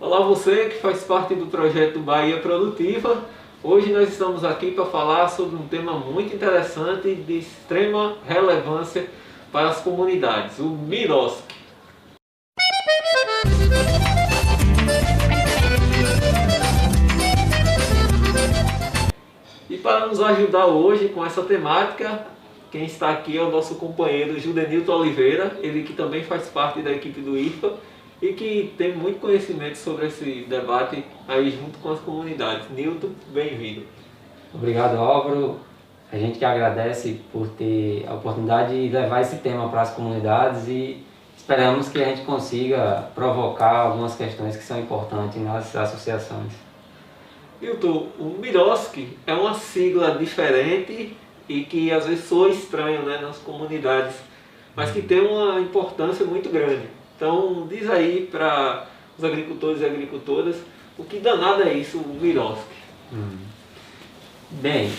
Olá você que faz parte do projeto Bahia Produtiva. Hoje nós estamos aqui para falar sobre um tema muito interessante e de extrema relevância para as comunidades, o Mirosk. E para nos ajudar hoje com essa temática, quem está aqui é o nosso companheiro Judenilton Oliveira, ele que também faz parte da equipe do IFPA e que tem muito conhecimento sobre esse debate aí junto com as comunidades. Nilton, bem-vindo. Obrigado, Álvaro. A gente que agradece por ter a oportunidade de levar esse tema para as comunidades e esperamos que a gente consiga provocar algumas questões que são importantes nas associações. Nilton, o Mirosk é uma sigla diferente e que às vezes soa estranho, né, nas comunidades, mas que tem uma importância muito grande. Então diz aí para os agricultores e agricultoras o que danado é isso, o Mirosk. Bem,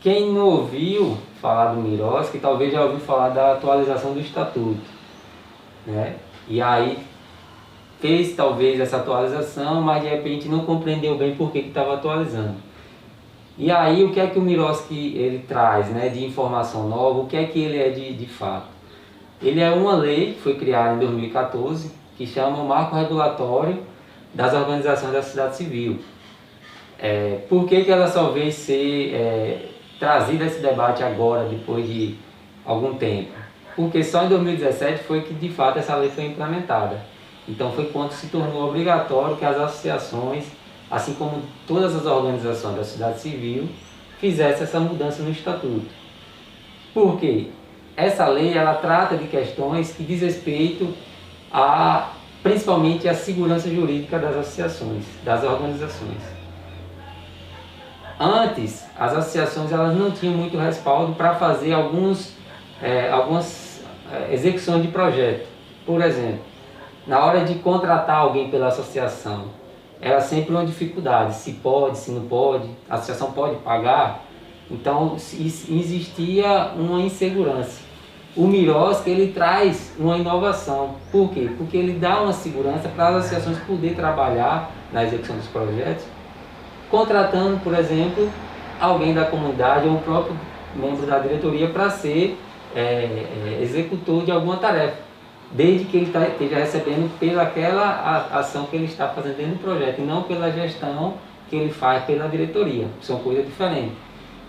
quem não ouviu falar do Mirosk talvez já ouviu falar da atualização do Estatuto, né? E aí fez talvez essa atualização, mas de repente não compreendeu bem por que estava atualizando. E aí o que é que o Mirosk ele traz, né, de informação nova, o que é que ele é de fato? Ele é uma lei que foi criada em 2014, que chama o Marco Regulatório das Organizações da Sociedade Civil. Por que ela só veio ser trazida esse debate agora, depois de algum tempo? Porque só em 2017 foi que de fato essa lei foi implementada. Então foi quando se tornou obrigatório que as associações, assim como todas as organizações da sociedade civil, fizessem essa mudança no Estatuto. Por quê? Essa lei ela trata de questões que diz respeito principalmente à segurança jurídica das associações, das organizações. Antes, as associações elas não tinham muito respaldo para fazer algumas execuções de projeto. Por exemplo, na hora de contratar alguém pela associação, era sempre uma dificuldade, se pode, se não pode, a associação pode pagar. Então existia uma insegurança. O Mirosk ele traz uma inovação. Por quê? Porque ele dá uma segurança para as associações poderem trabalhar na execução dos projetos, contratando, por exemplo, alguém da comunidade ou o próprio membro da diretoria para ser executor de alguma tarefa, desde que ele esteja recebendo pelaquela ação que ele está fazendo dentro do projeto, e não pela gestão que ele faz pela diretoria. São coisas diferentes.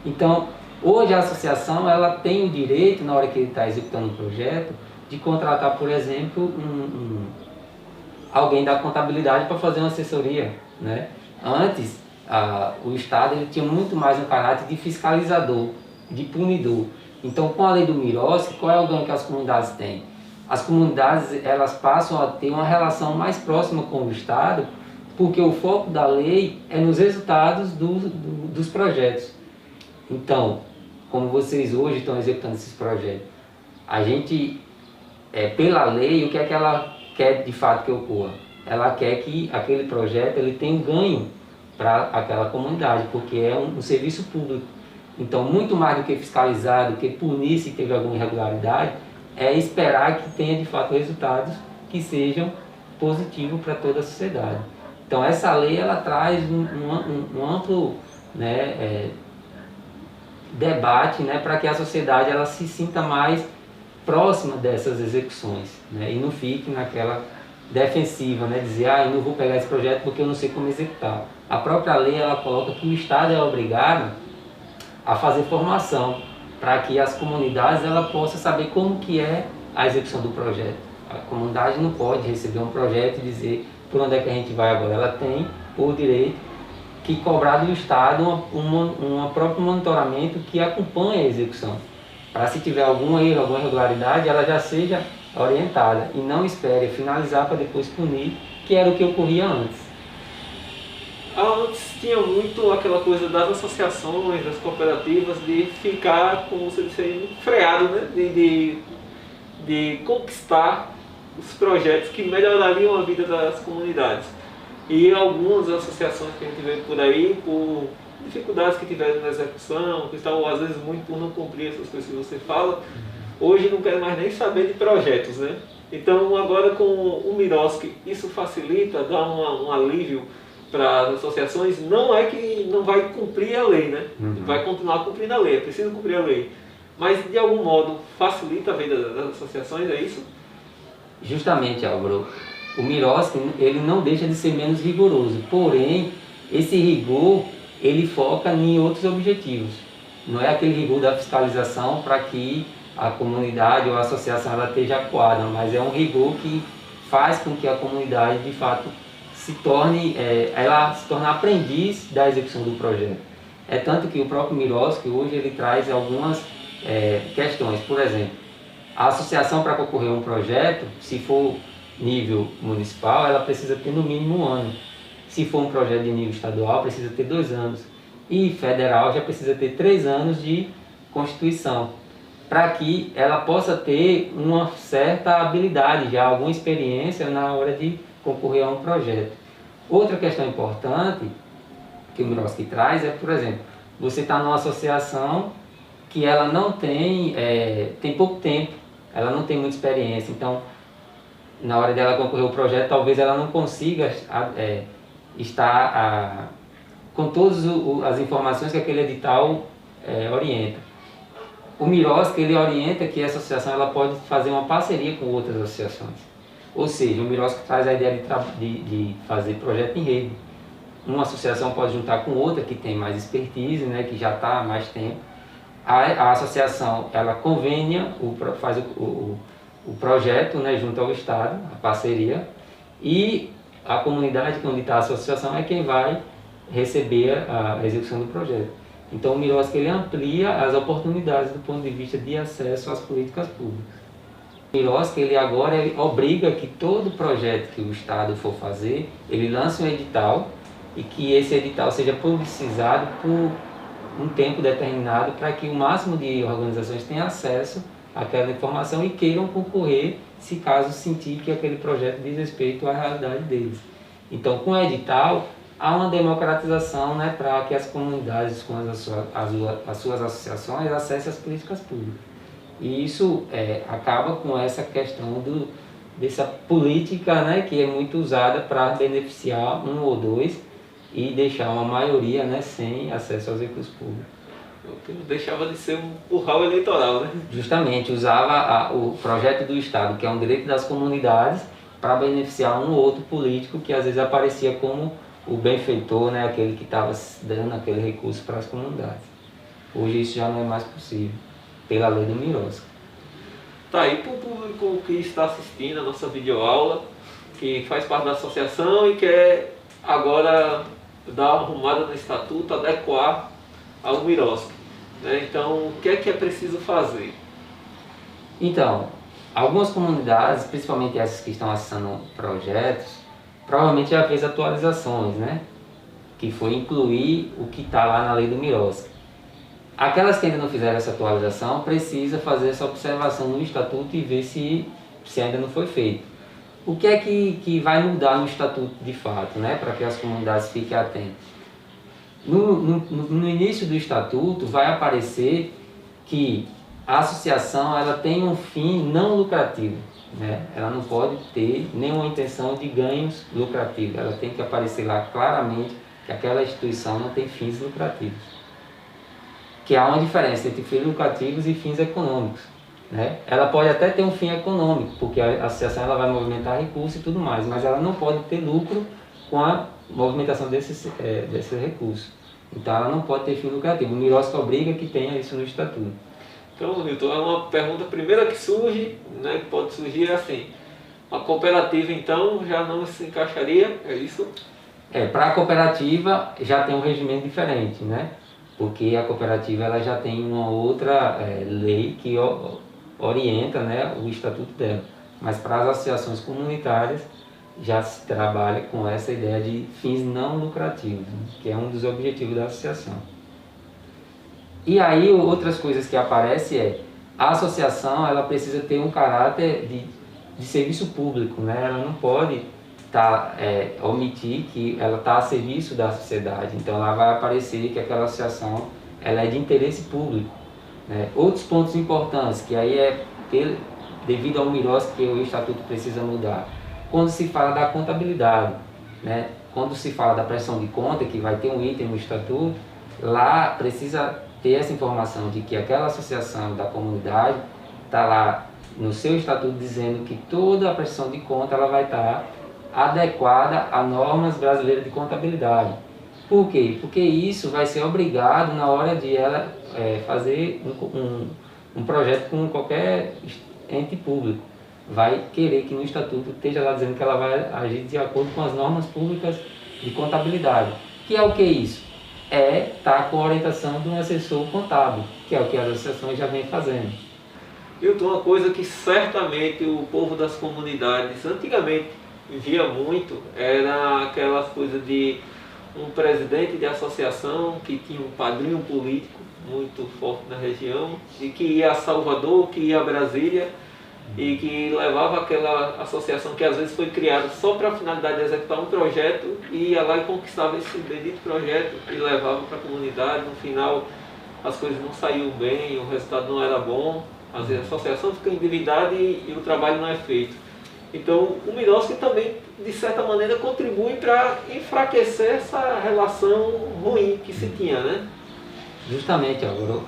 Então, hoje a associação ela tem o direito, na hora que ele está executando o projeto, de contratar, por exemplo, alguém da contabilidade para fazer uma assessoria, né? Antes, o Estado ele tinha muito mais um caráter de fiscalizador, de punidor. Então, com a lei do Mirosk, qual é o ganho que as comunidades têm? As comunidades elas passam a ter uma relação mais próxima com o Estado, porque o foco da lei é nos resultados dos projetos. Então, como vocês hoje estão executando esses projetos, a gente, pela lei, o que é que ela quer de fato que ocorra? Ela quer que aquele projeto ele tenha um ganho para aquela comunidade, porque é um serviço público. Então, muito mais do que fiscalizar, do que punir se teve alguma irregularidade, é esperar que tenha de fato resultados que sejam positivos para toda a sociedade. Então, essa lei ela traz um amplo, né, debate, né, para que a sociedade ela se sinta mais próxima dessas execuções, né, e não fique naquela defensiva, né, dizer, eu não vou pegar esse projeto porque eu não sei como executar. A própria lei ela coloca que o Estado é obrigado a fazer formação para que as comunidades ela possam saber como que é a execução do projeto. A comunidade não pode receber um projeto e dizer por onde é que a gente vai agora. Ela tem por direito que cobrar do Estado um próprio monitoramento que acompanhe a execução, para se tiver algum erro, alguma irregularidade, ela já seja orientada e não espere finalizar para depois punir, que era o que ocorria antes. Antes tinha muito aquela coisa das associações, das cooperativas, de ficar, como você disse, freado, né? de conquistar os projetos que melhorariam a vida das comunidades. E algumas associações que a gente vê por aí, por dificuldades que tiveram na execução, que estavam às vezes muito por não cumprir essas coisas que você fala, hoje não querem mais nem saber de projetos, né? Então agora com o Miroski, isso facilita, dá um alívio para as associações. Não é que não vai cumprir a lei, né? Vai continuar cumprindo a lei, é preciso cumprir a lei. Mas de algum modo facilita a vida das associações, é isso? Justamente, Álvaro, o Miroski, ele não deixa de ser menos rigoroso, porém, esse rigor, ele foca em outros objetivos. Não é aquele rigor da fiscalização para que a comunidade ou a associação ela esteja acuada, mas é um rigor que faz com que a comunidade, de fato, ela se torne aprendiz da execução do projeto. É tanto que o próprio Miroski, hoje, ele traz algumas questões. Por exemplo, a associação para concorrer a um projeto, se for nível municipal, ela precisa ter no mínimo 1 ano. Se for um projeto de nível estadual, precisa ter 2 anos. E federal já precisa ter 3 anos de constituição, para que ela possa ter uma certa habilidade, já alguma experiência na hora de concorrer a um projeto. Outra questão importante que o Miroski traz é, por exemplo, você está numa associação que ela não tem pouco tempo, ela não tem muita experiência, então na hora dela concorrer ao projeto, talvez ela não consiga estar com todas as informações que aquele edital orienta. O Miroski, ele orienta que essa associação ela pode fazer uma parceria com outras associações. Ou seja, o Miroski traz a ideia de fazer projeto em rede. Uma associação pode juntar com outra que tem mais expertise, né, que já está há mais tempo. A associação ela convênia, faz o projeto, né, junto ao Estado, a parceria, e a comunidade onde está a associação é quem vai receber a execução do projeto. Então o Miroski ele amplia as oportunidades do ponto de vista de acesso às políticas públicas. O Miroski ele agora obriga que todo projeto que o Estado for fazer, ele lance um edital e que esse edital seja publicizado por um tempo determinado para que o máximo de organizações tenham acesso àquela informação e queiram concorrer se caso sentir que aquele projeto diz respeito à realidade deles. Então, com o edital, há uma democratização, né, para que as comunidades com as suas associações acessem as políticas públicas. E isso acaba com essa questão dessa política, né, que é muito usada para beneficiar um ou dois e deixar uma maioria, né, sem acesso aos recursos públicos. Deixava de ser um curral eleitoral, né? Justamente, usava o projeto do Estado, que é um direito das comunidades, para beneficiar um ou outro político que às vezes aparecia como o benfeitor, né, aquele que estava dando aquele recurso para as comunidades. Hoje isso já não é mais possível, pela lei do Miroski. Tá aí para o público que está assistindo a nossa videoaula, que faz parte da associação e quer agora dar uma arrumada no estatuto, adequar ao Miroski, né? Então, o que é preciso fazer? Então, algumas comunidades, principalmente essas que estão acessando projetos, provavelmente já fez atualizações, né? Que foi incluir o que está lá na lei do Miroski. Aquelas que ainda não fizeram essa atualização, precisa fazer essa observação no estatuto e ver se ainda não foi feito. O que é que vai mudar no estatuto de fato, né? Para que as comunidades fiquem atentas. No início do estatuto vai aparecer que a associação ela tem um fim não lucrativo, né? Ela não pode ter nenhuma intenção de ganhos lucrativos, ela tem que aparecer lá claramente que aquela instituição não tem fins lucrativos. Que há uma diferença entre fins lucrativos e fins econômicos, né? Ela pode até ter um fim econômico, porque a associação ela vai movimentar recursos e tudo mais, mas ela não pode ter lucro com a movimentação desses recursos. Então ela não pode ter fim lucrativo. O Miroski obriga que tenha isso no estatuto. Então, Nilton, é uma pergunta primeira que surge, né, que pode surgir assim: a cooperativa então já não se encaixaria, é isso? Para a cooperativa já tem um regimento diferente, né? Porque a cooperativa ela já tem uma outra lei que orienta, né, o estatuto dela. Mas para as associações comunitárias já se trabalha com essa ideia de fins não lucrativos, né, que é um dos objetivos da associação. E aí outras coisas que aparecem a associação ela precisa ter um caráter de serviço público, né? Ela não pode omitir que ela está a serviço da sociedade, então lá vai aparecer que aquela associação ela é de interesse público, né? Outros pontos importantes, que aí devido ao MIROS que o Estatuto precisa mudar. Quando se fala da contabilidade, né? Quando se fala da prestação de conta, que vai ter um item no Estatuto, lá precisa ter essa informação de que aquela associação da comunidade está lá no seu Estatuto dizendo que toda a prestação de conta ela vai estar adequada a normas brasileiras de contabilidade. Por quê? Porque isso vai ser obrigado na hora de ela fazer um projeto com qualquer ente público. Vai querer que no Estatuto esteja lá dizendo que ela vai agir de acordo com as normas públicas de contabilidade. Que é o que é isso? Tá com a orientação de um assessor contábil, que é o que as associações já vêm fazendo. Hilton, uma coisa que certamente o povo das comunidades antigamente via muito era aquelas coisas de um presidente de associação que tinha um padrinho político muito forte na região e que ia a Salvador, que ia a Brasília e que levava aquela associação que às vezes foi criada só para a finalidade de executar um projeto e ia lá e conquistava esse bendito projeto e levava para a comunidade. No final as coisas não saíam bem, o resultado não era bom, às vezes a associação fica endividada e o trabalho não é feito. Então o MIROS também, de certa maneira, contribui para enfraquecer essa relação ruim que se tinha, né? Justamente, Álvaro,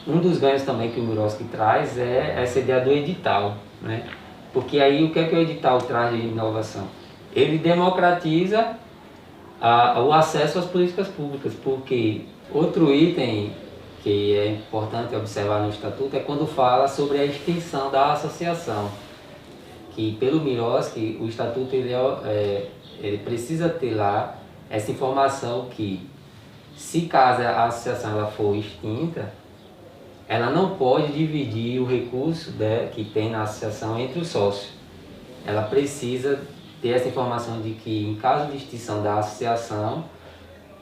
um dos ganhos também que o MIROS traz é essa ideia do edital, né? Porque aí o que é que o edital traz de inovação? Ele democratiza o acesso às políticas públicas, porque outro item que é importante observar no Estatuto é quando fala sobre a extensão da associação, que pelo MIROS, que o Estatuto ele precisa ter lá essa informação que, se caso a associação ela for extinta, ela não pode dividir o recurso que tem na associação entre os sócios. Ela precisa ter essa informação de que, em caso de extinção da associação,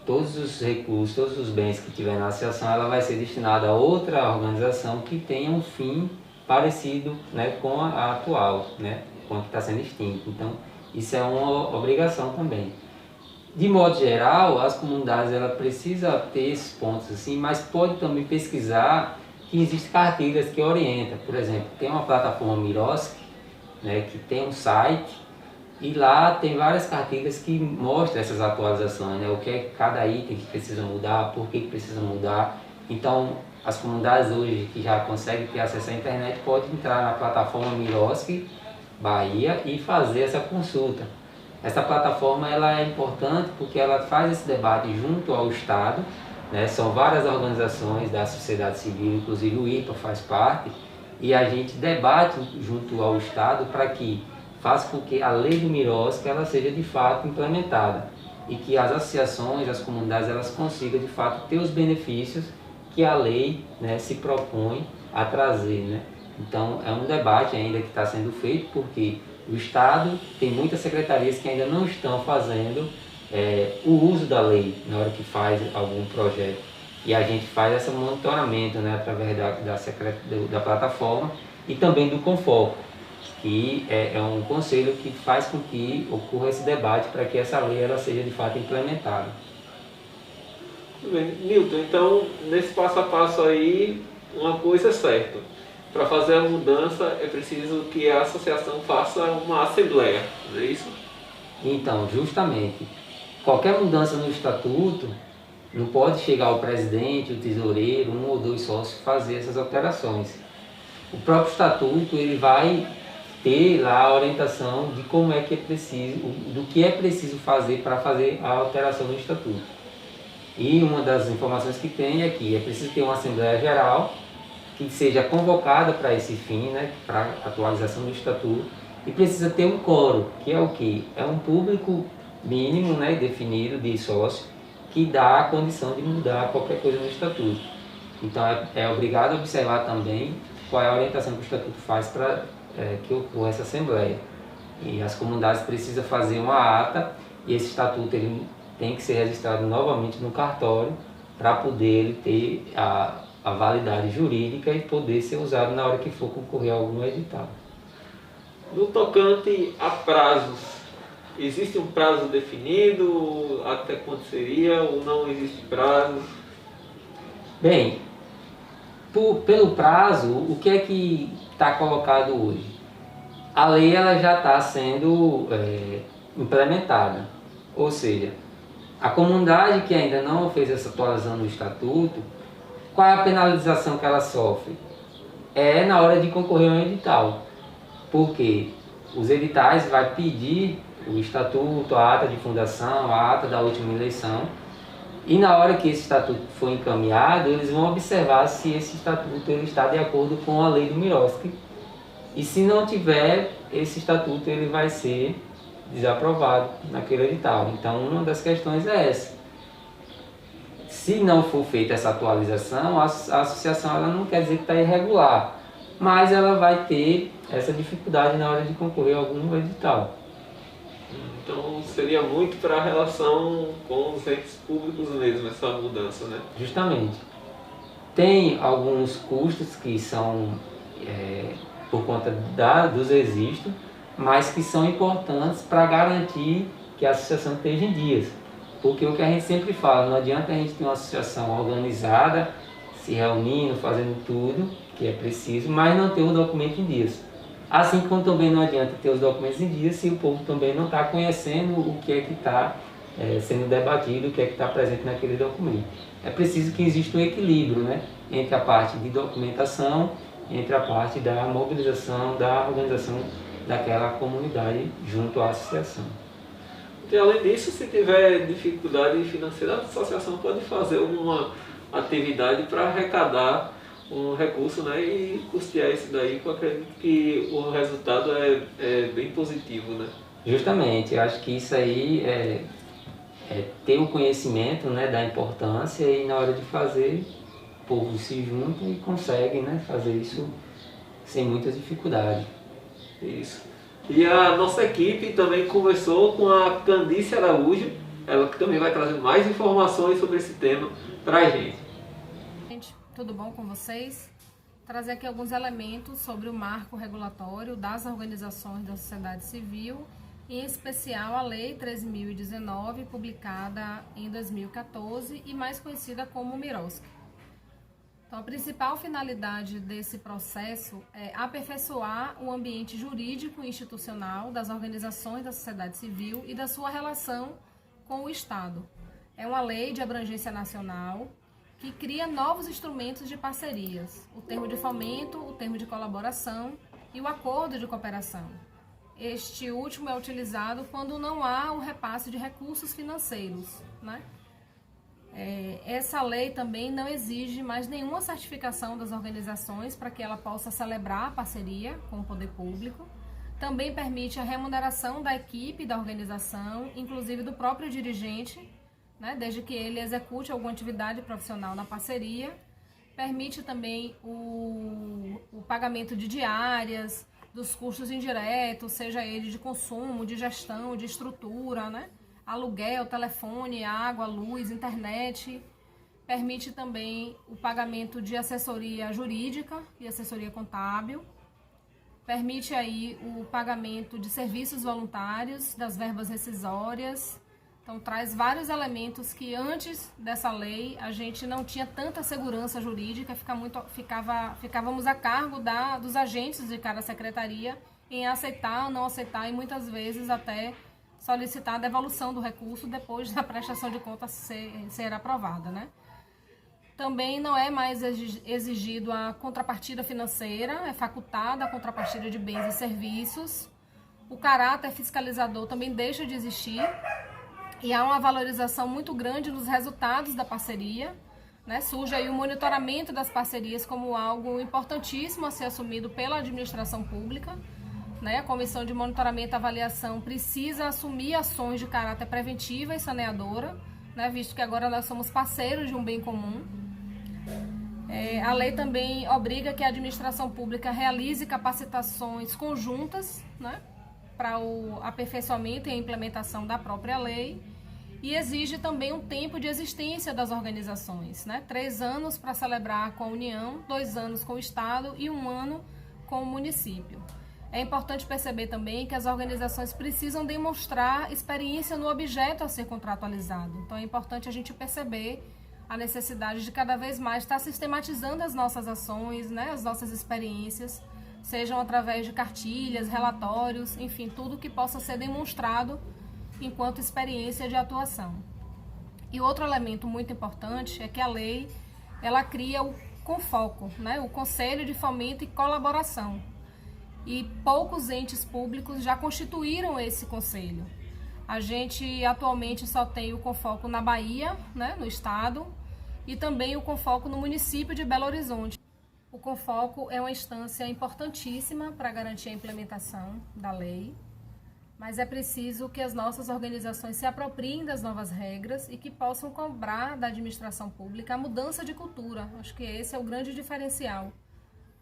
todos os recursos, todos os bens que tiver na associação, ela vai ser destinada a outra organização que tenha um fim parecido, né, com a atual, né, com a que está sendo extinta. Então, isso é uma obrigação também. De modo geral, as comunidades ela precisa ter esses pontos assim, mas pode também pesquisar que existem cartilhas que orientam. Por exemplo, tem uma plataforma MIROS, né, que tem um site e lá tem várias cartilhas que mostram essas atualizações, né, o que é cada item que precisa mudar, por que precisa mudar. Então, as comunidades hoje que já conseguem ter acesso à internet podem entrar na plataforma MIROS Bahia e fazer essa consulta. Essa plataforma ela é importante porque ela faz esse debate junto ao Estado, né? São várias organizações da sociedade civil, inclusive o IPA faz parte, e a gente debate junto ao Estado para que faça com que a lei do MIROS que ela seja de fato implementada e que as associações, as comunidades, elas consigam de fato ter os benefícios que a lei, né, se propõe a trazer, né? Então é um debate ainda que está sendo feito porque o Estado tem muitas secretarias que ainda não estão fazendo o uso da lei na hora que faz algum projeto. E a gente faz esse monitoramento, né, através da plataforma e também do Confoco, que é um conselho que faz com que ocorra esse debate para que essa lei ela seja de fato implementada. Muito bem. Nilton, então nesse passo a passo aí, uma coisa é certa. Para fazer a mudança é preciso que a associação faça uma assembleia, não é isso? Então, justamente, qualquer mudança no estatuto não pode chegar ao presidente, o tesoureiro, um ou dois sócios fazer essas alterações. O próprio estatuto ele vai ter lá a orientação de como é que é preciso, do que é preciso fazer para fazer a alteração do estatuto. E uma das informações que tem é que é preciso ter uma assembleia geral que seja convocada para esse fim, né, para a atualização do estatuto, e precisa ter um quórum, que é o quê? É um público mínimo, né, definido de sócio, que dá a condição de mudar qualquer coisa no estatuto. Então é obrigado a observar também qual é a orientação que o estatuto faz para que ocorra essa assembleia. E as comunidades precisam fazer uma ata, e esse estatuto ele tem que ser registrado novamente no cartório para poder ele ter a validade jurídica e poder ser usado na hora que for concorrer a algum edital. No tocante a prazos, existe um prazo definido? Até quando seria ou não existe prazo? Bem, Pelo prazo, o que é que está colocado hoje? A lei ela já está sendo implementada, ou seja, a comunidade que ainda não fez essa atualização do estatuto, qual é a penalização que ela sofre? É na hora de concorrer ao edital, porque os editais vai pedir o estatuto, a ata de fundação, a ata da última eleição, e na hora que esse estatuto for encaminhado, eles vão observar se esse estatuto ele está de acordo com a lei do Miroski, e se não tiver, esse estatuto ele vai ser desaprovado naquele edital. Então, uma das questões é essa. Se não for feita essa atualização, a associação ela não quer dizer que está irregular, mas ela vai ter essa dificuldade na hora de concorrer a algum edital. Então seria muito para a relação com os entes públicos mesmo, essa mudança, né? Justamente. Tem alguns custos que são por conta dos registros, mas que são importantes para garantir que a associação esteja em dias. Porque o que a gente sempre fala, não adianta a gente ter uma associação organizada, se reunindo, fazendo tudo que é preciso, mas não ter o documento em dias. Assim como também não adianta ter os documentos em dias se o povo também não está conhecendo o que é que está sendo debatido, o que é que está presente naquele documento. É preciso que exista um equilíbrio, né, entre a parte de documentação, entre a parte da mobilização, da organização daquela comunidade junto à associação. E além disso, se tiver dificuldade financeira, a associação pode fazer uma atividade para arrecadar um recurso, né, e custear isso daí, que eu acredito que o resultado é bem positivo, né? Justamente, eu acho que isso aí é ter o conhecimento, né, da importância, e na hora de fazer, o povo se junta e consegue, né, fazer isso sem muitas dificuldades. Isso. E a nossa equipe também conversou com a Candice Araújo, ela que também vai trazer mais informações sobre esse tema para a gente. Gente, tudo bom com vocês? Trazer aqui alguns elementos sobre o marco regulatório das organizações da sociedade civil, em especial a Lei 13.019, publicada em 2014 e mais conhecida como Miroski. Então, a principal finalidade desse processo é aperfeiçoar o ambiente jurídico e institucional das organizações da sociedade civil e da sua relação com o Estado. É uma lei de abrangência nacional que cria novos instrumentos de parcerias, o termo de fomento, o termo de colaboração e o acordo de cooperação. Este último é utilizado quando não há um repasse de recursos financeiros, né? Essa lei também não exige mais nenhuma certificação das organizações para que ela possa celebrar a parceria com o poder público. Também permite a remuneração da equipe da organização, inclusive do próprio dirigente, né, desde que ele execute alguma atividade profissional na parceria. Permite também o pagamento de diárias, dos custos indiretos, seja ele de consumo, de gestão, de estrutura, né? Aluguel, telefone, água, luz, internet. Permite também o pagamento de assessoria jurídica e assessoria contábil. Permite aí o pagamento de serviços voluntários, das verbas rescisórias. Então traz vários elementos que antes dessa lei a gente não tinha tanta segurança jurídica, ficávamos a cargo dos agentes de cada secretaria em aceitar ou não aceitar e muitas vezes até solicitar a devolução do recurso depois da prestação de contas ser aprovada, né? Também não é mais exigido a contrapartida financeira, é facultada a contrapartida de bens e serviços. O caráter fiscalizador também deixa de existir e há uma valorização muito grande nos resultados da parceria, né? Surge aí o monitoramento das parcerias como algo importantíssimo a ser assumido pela administração pública. A Comissão de Monitoramento e Avaliação precisa assumir ações de caráter preventiva e saneadora, né, visto que agora nós somos parceiros de um bem comum. A lei também obriga que a administração pública realize capacitações conjuntas, né, para o aperfeiçoamento e a implementação da própria lei, e exige também um tempo de existência das organizações, né, 3 anos para celebrar com a União, 2 anos com o Estado e 1 ano com o município. É importante perceber também que as organizações precisam demonstrar experiência no objeto a ser contratualizado. Então é importante a gente perceber a necessidade de cada vez mais estar sistematizando as nossas ações, né, as nossas experiências, sejam através de cartilhas, relatórios, enfim, tudo que possa ser demonstrado enquanto experiência de atuação. E outro elemento muito importante é que a lei, ela cria o CONFOCO, né, o Conselho de Fomento e Colaboração. E poucos entes públicos já constituíram esse conselho. A gente atualmente só tem o CONFOCO na Bahia, né, no estado, e também o CONFOCO no município de Belo Horizonte. O CONFOCO é uma instância importantíssima para garantir a implementação da lei, mas é preciso que as nossas organizações se apropriem das novas regras e que possam cobrar da administração pública a mudança de cultura. Acho que esse é o grande diferencial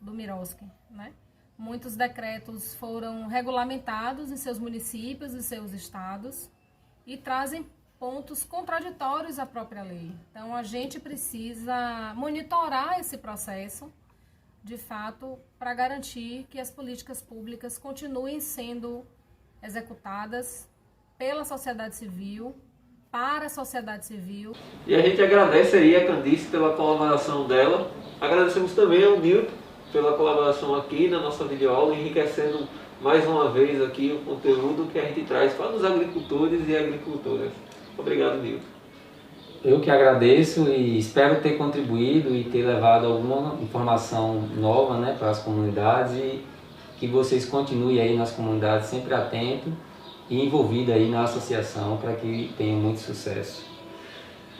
do Miroski, né? Muitos decretos foram regulamentados em seus municípios e seus estados e trazem pontos contraditórios à própria lei. Então, a gente precisa monitorar esse processo, de fato, para garantir que as políticas públicas continuem sendo executadas pela sociedade civil, para a sociedade civil. E a gente agradece aí a Candice pela colaboração dela. Agradecemos também ao Nilton pela colaboração aqui na nossa videoaula, enriquecendo mais uma vez aqui o conteúdo que a gente traz para os agricultores e agricultoras. Obrigado, Nilton. Eu que agradeço e espero ter contribuído e ter levado alguma informação nova, né, para as comunidades, e que vocês continuem aí nas comunidades sempre atentos e envolvidos aí na associação para que tenham muito sucesso.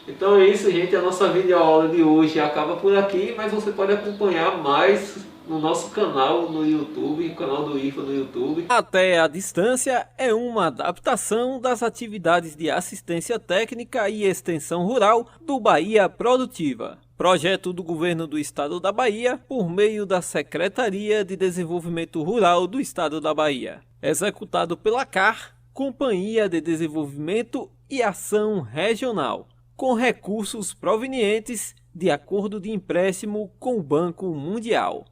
Então é isso, gente. A nossa videoaula de hoje acaba por aqui, mas você pode acompanhar mais no nosso canal no YouTube, o canal do IFA no YouTube. Até a Distância é uma adaptação das atividades de assistência técnica e extensão rural do Bahia Produtiva. Projeto do Governo do Estado da Bahia por meio da Secretaria de Desenvolvimento Rural do Estado da Bahia. Executado pela CAR, Companhia de Desenvolvimento e Ação Regional, com recursos provenientes de acordo de empréstimo com o Banco Mundial.